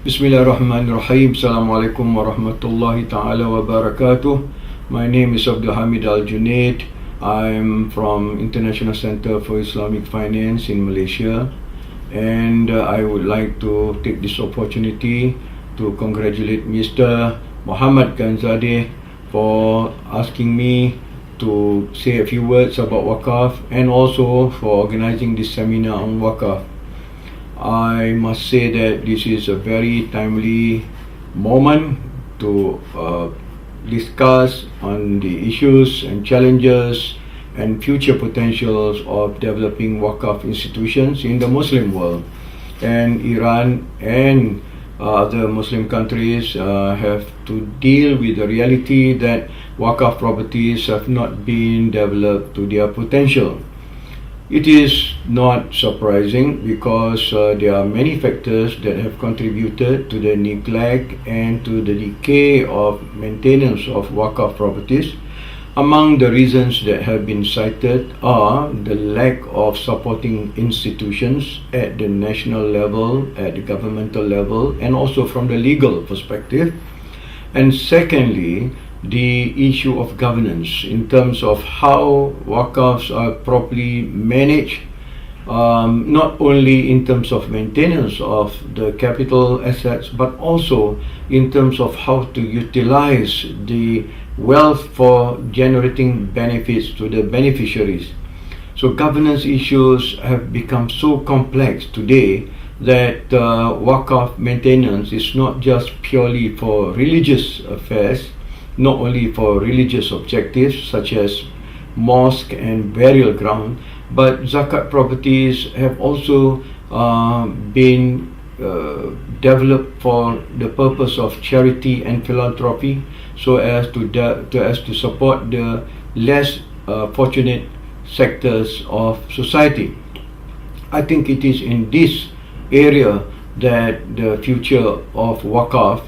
Bismillahirrahmanirrahim. Assalamualaikum warahmatullahi ta'ala wabarakatuh. My name is Abdul Hamid Al-Junaid. I'm from International Center for Islamic Finance in Malaysia, and I would like to take this opportunity to congratulate Mr. Muhammad Ganzadeh for asking me to say a few words about Waqf and also for organizing this seminar on Waqf. I must say that this is a very timely moment to discuss on the issues and challenges and future potentials of developing Waqf institutions in the Muslim world. And Iran and other Muslim countries have to deal with the reality that Waqf properties have not been developed to their potential. It is not surprising because there are many factors that have contributed to the neglect and to the decay of maintenance of Waqf properties. Among the reasons that have been cited are the lack of supporting institutions at the national level, at the governmental level, and also from the legal perspective. And secondly, the issue of governance in terms of how Waqfs are properly managed, not only in terms of maintenance of the capital assets, but also in terms of how to utilize the wealth for generating benefits to the beneficiaries. So governance issues have become so complex today that Waqf maintenance is not just purely for religious affairs, not only for religious objectives such as mosque and burial ground, but zakat properties have also been developed for the purpose of charity and philanthropy, so as to support the less fortunate sectors of society. I think it is in this area that the future of Waqf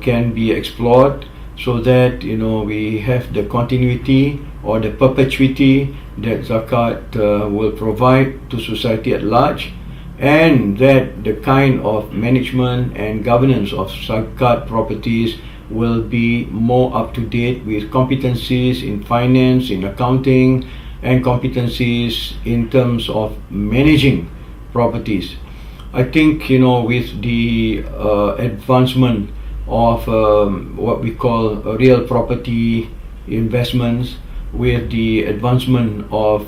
can be explored, so that we have the continuity or the perpetuity that zakat will provide to society at large, and that the kind of management and governance of zakat properties will be more up to date with competencies in finance, in accounting, and competencies in terms of managing properties. I think with the advancement of what we call real property investments, with the advancement of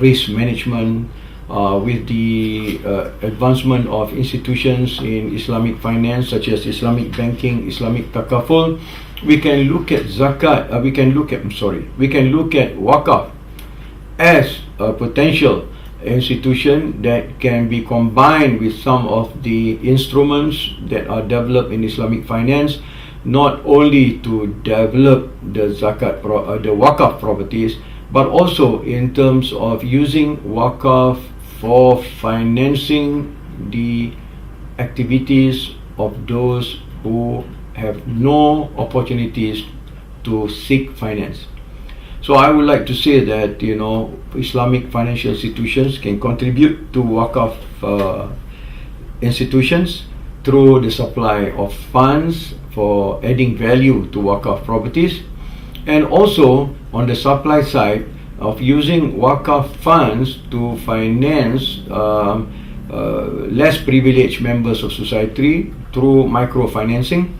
risk management, with the advancement of institutions in Islamic finance such as Islamic banking, Islamic takaful, we can look at Waqf as a potential institution that can be combined with some of the instruments that are developed in Islamic finance, not only to develop the Waqf properties, but also in terms of using Waqf for financing the activities of those who have no opportunities to seek finance. So I would like to say that Islamic financial institutions can contribute to Waqf institutions through the supply of funds for adding value to Waqf properties, and also on the supply side of using Waqf funds to finance less privileged members of society through microfinancing,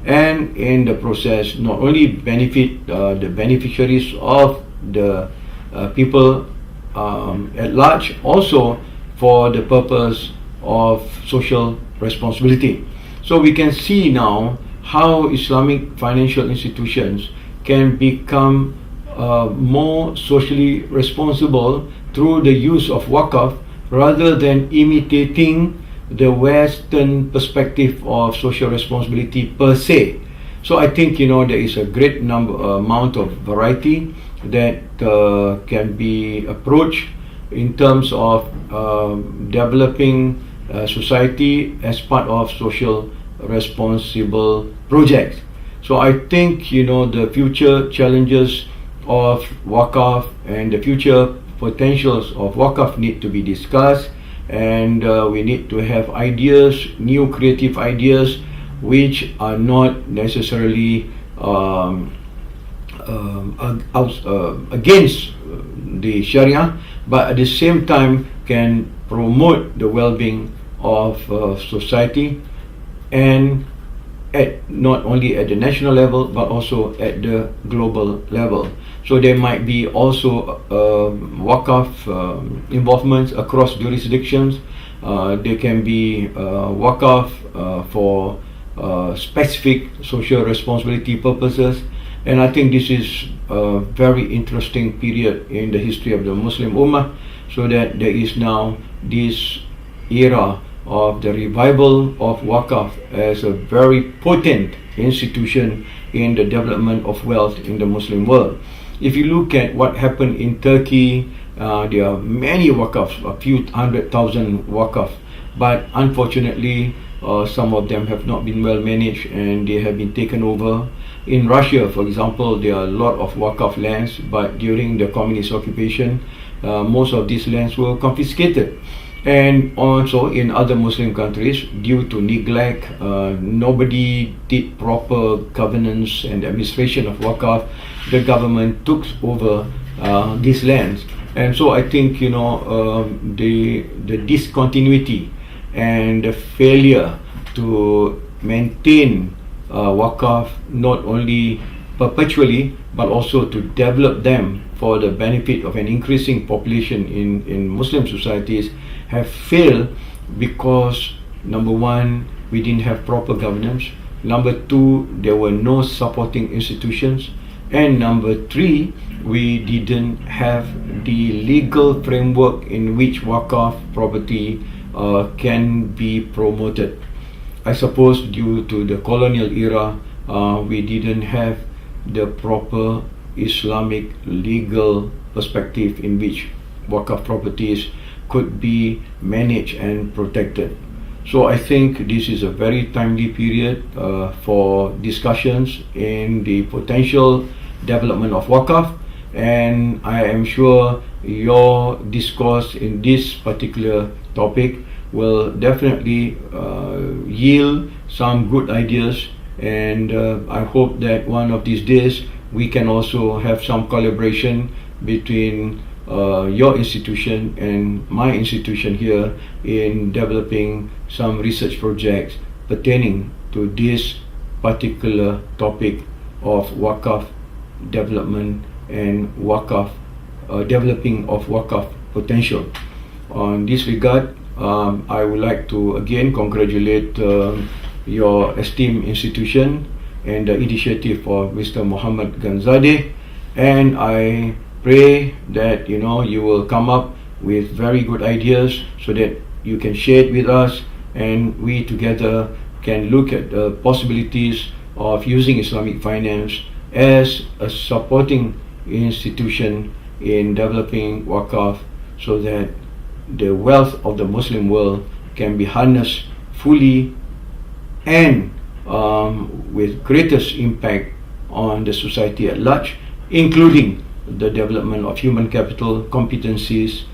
and in the process not only benefit the beneficiaries of the people at large, also for the purpose of social responsibility. So we can see now how Islamic financial institutions can become more socially responsible through the use of Waqf, rather than imitating the Western perspective of social responsibility per se. So I think there is a great amount of variety that can be approached in terms of developing society as part of social responsible projects. So I think the future challenges of Waqf and the future potentials of Waqf need to be discussed, and we need to have ideas, new creative ideas, which are not necessarily against the Sharia, but at the same time can promote the well-being of society, and not only at the national level but also at the global level. So there might be also Waqf involvements across jurisdictions. There can be Waqf for specific social responsibility purposes, and I think this is a very interesting period in the history of the Muslim Ummah, so that there is now this era of the revival of Waqf as a very potent institution in the development of wealth in the Muslim world. If you look at what happened in Turkey, there are many Waqfs, a few 100,000 Waqf, but unfortunately some of them have not been well managed and they have been taken over. In Russia, for example, there are a lot of Waqf lands, but during the communist occupation, most of these lands were confiscated. And also in other Muslim countries, due to neglect, nobody did proper governance and administration of Waqf. The government took over these lands, and so I think the discontinuity and the failure to maintain Waqf, not only perpetually but also to develop them for the benefit of an increasing population in Muslim societies, have failed because number one, we didn't have proper governance. Number two, there were no supporting institutions. And number three, we didn't have the legal framework in which Waqf property can be promoted. I suppose due to the colonial era, we didn't have the proper Islamic legal perspective in which Waqf properties could be managed and protected. So I think this is a very timely period for discussions in the potential development of Waqf, and I am sure your discourse in this particular topic will definitely yield some good ideas, and I hope that one of these days we can also have some collaboration between your institution and my institution here in developing some research projects pertaining to this particular topic of Waqf development and Waqf developing of Waqf potential. On this regard, I would like to again congratulate your esteemed institution and the initiative of Mr. Muhammad Ganzadeh, and I pray that you will come up with very good ideas so that you can share it with us, and we together can look at the possibilities of using Islamic finance as a supporting institution in developing Waqf, so that the wealth of the Muslim world can be harnessed fully and with greatest impact on the society at large, including the development of human capital, competencies,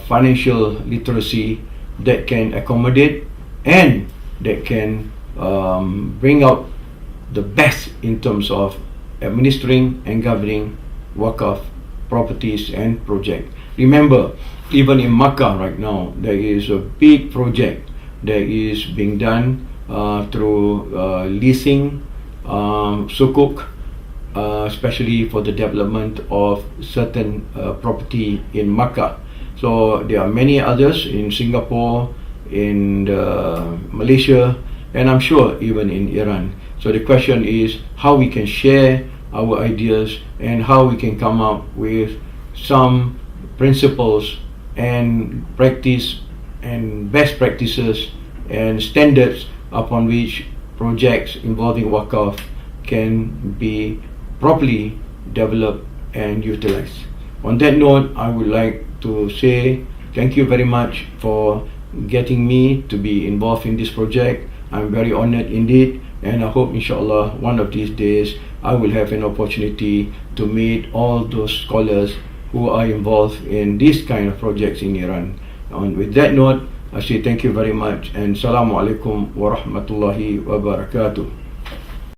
financial literacy that can accommodate and that can bring out the best in terms of administering and governing Waqf properties and projects. Remember, even in Makkah right now, there is a big project that is being done through leasing sukuk, especially for the development of certain property in Makkah. So there are many others in Singapore, in Malaysia, and I'm sure even in Iran. So the question is how we can share our ideas and how we can come up with some principles and practice and best practices and standards upon which projects involving Waqf can be properly developed and utilized. On that note, I would like to say thank you very much for getting me to be involved in this project. I'm very honored indeed, and I hope inshallah one of these days I will have an opportunity to meet all those scholars who are involved in this kind of projects in Iran. And with that note, I say thank you very much and Assalamu alaikum wa rahmatullahi wa barakatuh.